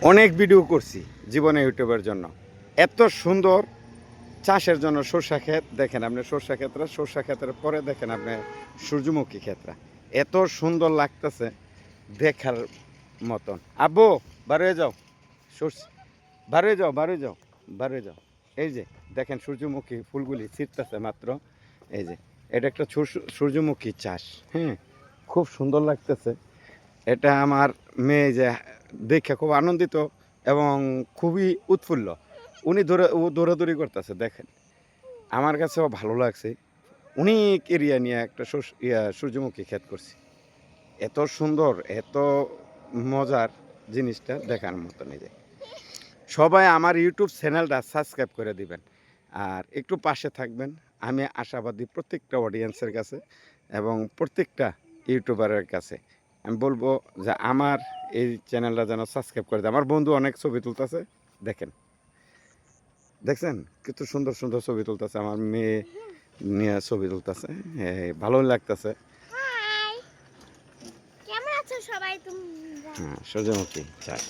অনেক ভিডিও করছি জীবনে ইউটিউবের জন্য। এত সুন্দর চাষের জন্য সরষা ক্ষেত দেখেন আপনি, সরষা ক্ষেতের পরে দেখেন আপনি সূর্যমুখী ক্ষেতরা এত সুন্দর লাগতেছে দেখার মতন। আব্বু বাড়িয়ে যাও, বাড়িয়ে যাও, বাড়িয়ে যাও, বাড়িয়ে যাও। এই যে দেখেন সূর্যমুখী ফুলগুলি ছিটতেছে মাত্র। এই যে এটা একটা সূর্যমুখী চাষ, হ্যাঁ, খুব সুন্দর লাগতেছে। এটা আমার মেয়ে যে দেখে খুব আনন্দিত এবং খুবই উৎফুল্ল। উনি দৌড়াদৌড়ি করতেছে দেখেন, আমার কাছেও ভালো লাগছে। অনেক এরিয়া নিয়ে একটা সূর্যমুখী ক্ষেত করছি। এত সুন্দর, এত মজার জিনিসটা দেখার মতো নিজে। সবাই আমার ইউটিউব চ্যানেলটা সাবস্ক্রাইব করে দিবেন আর একটু পাশে থাকবেন। আমি আশাবাদী প্রত্যেকটা অডিয়েন্সের কাছে এবং প্রত্যেকটা ইউটিউবারের কাছে আমি বলবো যে আমার এই চ্যানেলটা যেন সাবস্ক্রাইব করে দেয়। আমার বন্ধু অনেক ছবি তুলতেছে দেখেন, দেখছেন কত সুন্দর সুন্দর ছবি তুলতেছে, আমার মেয়ে নিয়ে ছবি তুলতেছে, ভালোই লাগতেছে। কেমন আছো সবাই তোমরা? হ্যাঁ, সূর্যমুখী চাষ।